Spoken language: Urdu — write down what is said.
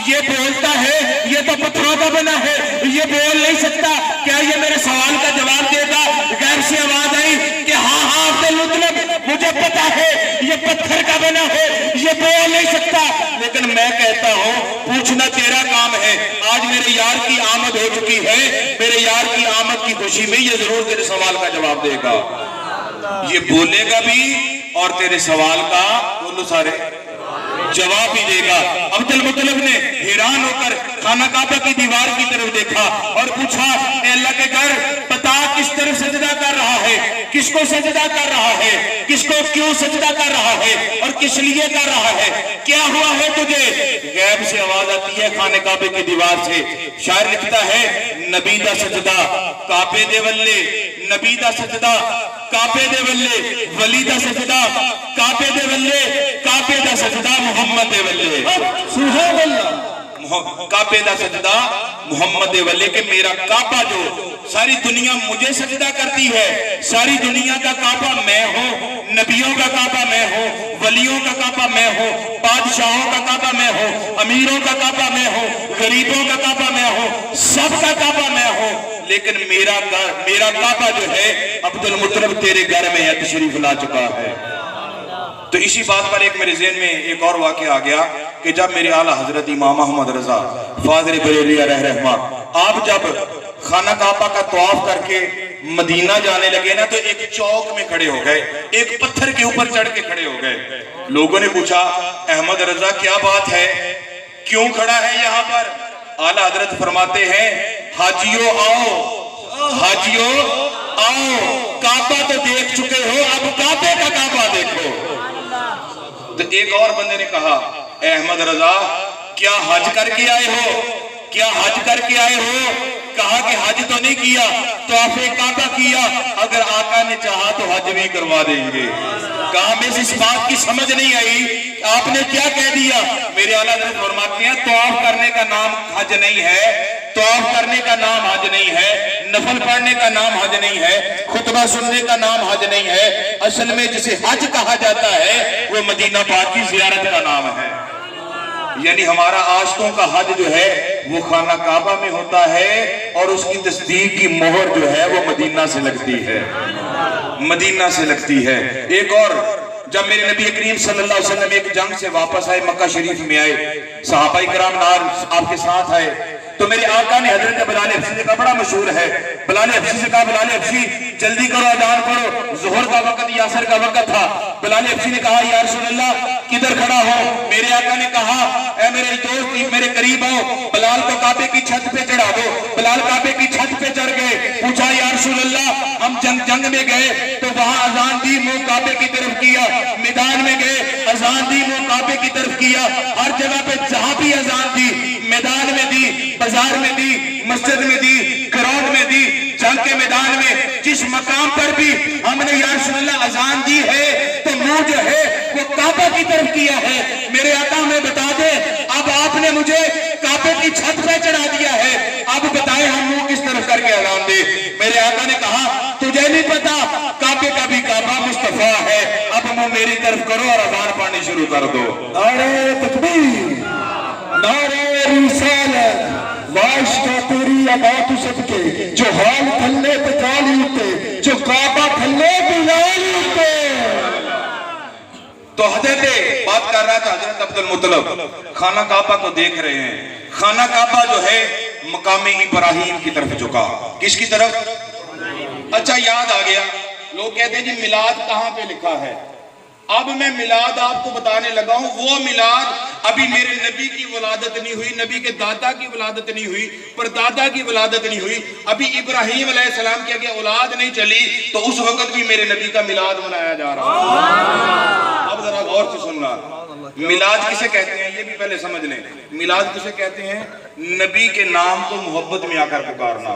یہ بولتا ہے، یہ تو پتھروں کا بنا ہے، یہ بول نہیں سکتا، کیا یہ میرے سوال کا جواب دے گا؟ غیب سے آواز آئی کہ ہاں ہاں عبد المطلب، مجھے پتا ہے یہ پتھر کا بنا ہے، یہ بول نہیں سکتا، لیکن میں کہتا ہوں پوچھنا تیرا کام ہے۔ آج میرے یار کی آمد ہو چکی ہے، میرے یار کی آمد کی خوشی میں یہ ضرور تیرے سوال کا جواب دے گا، یہ بولے گا بھی اور تیرے سوال کا بولو سارے جواب بھی دے گا۔ عبد المطلب نے حیران ہو کر خانہ کعبہ کی دیوار کی طرف دیکھا اور پوچھا، اے اللہ کے گھر، بتا کس طرف سجدہ کر رہا ہے، کس کو سجدہ کر رہا ہے، کس کو کیوں سجدہ کر رہا ہے اور کس لیے کر رہا ہے، کیا ہوا ہے تجھے؟ غیب سے آواز آتی ہے خانہ کعبے کی دیوار سے، شاعر لکھتا ہے، نبی دا سجدہ کعبے دے ولے، نبی دا سجدہ کعبے دے ولے، ولی دا سجدہ کعبے دے ولے، کعبے دا سجدہ محمد دے ولے، سبحان اللہ، کعبے دا سجدہ محمد دے ولے، کہ میرا کعبہ جو ساری دنیا مجھے سجدہ کرتی ہے، ساری دنیا کا کعبہ میں ہوں، نبیوں کا کعبہ میں ہوں، ولیوں کا کعبہ میں ہوں، بادشاہوں کا کعبہ میں ہوں، امیروں کا کعبہ میں ہوں، غریبوں کا کعبہ میں ہوں، سب کا کعبہ میں ہوں، لیکن میرا کعبہ جو ہے عبد المطلب تیرے گھر میں ہے، تشریف لا چکا ہے۔ تو اسی بات پر ایک میرے ذہن میں ایک اور واقعہ آ گیا کہ جب میرے اعلیٰ حضرت امام احمد رضا فاضل بریلوی علیہ رحمہ آپ جب خانہ کعبہ کا طواف کر کے مدینہ جانے لگے نا، تو ایک چوک میں کھڑے ہو گئے، ایک پتھر کے اوپر چڑھ کے کھڑے ہو گئے۔ لوگوں نے پوچھا، احمد رضا کیا بات ہے، کیوں کھڑا ہے یہاں پر؟ اعلیٰ حضرت فرماتے ہیں، حاجیو آؤ، حاجیو آؤ، کعبہ تو دیکھ چکے ہو، اب کعبے کا کعبہ دیکھو۔ تو ایک اور بندے نے کہا، اے احمد رضا کیا حج کر کے آئے ہو، کیا حج کر کے آئے ہو؟ کہا کہ حج تو نہیں کیا، طواف کعبہ کیا، اگر آقا نے چاہا تو حج بھی کروا دیں گے۔ کہا میں اس بات کی سمجھ نہیں آئی، آپ نے کیا کہہ دیا؟ میرے اعلیٰ حضرت فرماتے ہیں، طواف کرنے کا نام حج نہیں ہے، طواف کرنے کا نام حج نہیں ہے، نفل پڑھنے کا نام حج نہیں ہے، خطبہ سننے کا نام حج نہیں ہے، اصل میں جسے حج کہا جاتا ہے وہ مدینہ پاک کی زیارت کا نام ہے۔ یعنی ہمارا عاشقوں کا حج جو ہے وہ خانہ کعبہ میں ہوتا ہے، اور اس کی تصدیق کی مہر جو ہے وہ مدینہ سے لگتی ہے، مدینہ سے لگتی ہے۔ ایک اور، جب میرے نبی کریم صلی اللہ علیہ وسلم ایک جنگ سے واپس آئے، مکہ شریف میں آئے، صحابہ کرام آپ کے ساتھ آئے، تو میرے آقا نے حضرت بلال حبشی سے کہا، بڑا مشہور ہے، بلال حبشی سے کہا، بلال حبشی جلدی کرو، اذان پڑھو، ظہر کا وقت یاسر کا وقت تھا۔ بلال حبشی نے کہا، یا رسول اللہ کدھر کھڑا ہو؟ میرے آقا نے کہا، اے میرے دوست میرے قریب آؤ، بلال کو کعبے کی چھت پہ چڑھا دو۔ بلال کعبے کی چھت پہ چڑھ گئے، پوچھا یا رسول اللہ ہم جنگ میں گئے تو وہاں اذان دی، منہ کعبے کی طرف کیا، میدان میں گئے اذان دی، منہ کعبے کی طرف کیا، ہر جگہ پہ جہاں بھی اذان دی، میدان میں دی، بازار میں دی، مسجد میں دی، گراؤنڈ میں دی، جنگ کے میدان میں، جس مقام پر بھی ہم نے یا رسول اللہ اذان دی ہے تو منہ جو ہے وہ کعبہ کی طرف کیا ہے۔ میرے آقا ہمیں بتا دے، اب آپ نے مجھے کعبے کی چھت پہ چڑھا دیا ہے، اب بتائیں ہم منہ کس طرف کر کے اذان دے؟ میرے آقا نے کہا، تجھے نہیں پتا کعبے کا بھی کعبہ مصطفیٰ ہے، اب منہ میری طرف کرو اور اذان پڑھنی شروع کر دو۔ نعرہ تکبیر، نعرہ رسالت، واشتا تیری عبات صدقے، جو حال تھلے پہ کالی ہوتے، جو کعبہ تھلے بلالی ہوتے۔ تو حضرت بات کر رہا تھا حضرت عبد المطلب، خانہ کعبہ کو دیکھ رہے ہیں، خانہ کعبہ جو ہے مقام ابراہیم کی طرف جھکا، کس کی طرف؟ اچھا یاد آ گیا، لوگ کہتے ہیں جی میلاد کہاں پہ لکھا ہے؟ اب میں میلاد آپ کو بتانے لگا ہوں، وہ میلاد ابھی میرے نبی کی ولادت نہیں ہوئی، نبی کے دادا کی ولادت نہیں ہوئی، پر دادا کی ولادت نہیں ہوئی، ابھی ابراہیم علیہ السلام کی اولاد نہیں چلی، تو اس وقت بھی میرے نبی کا میلاد منایا جا رہا ہے۔ اب ذرا غور سے سننا، میلاد کسے کہتے ہیں یہ بھی پہلے سمجھ لیں۔ میلاد کسے کہتے ہیں؟ نبی کے نام کو محبت میں آ کر پکارنا۔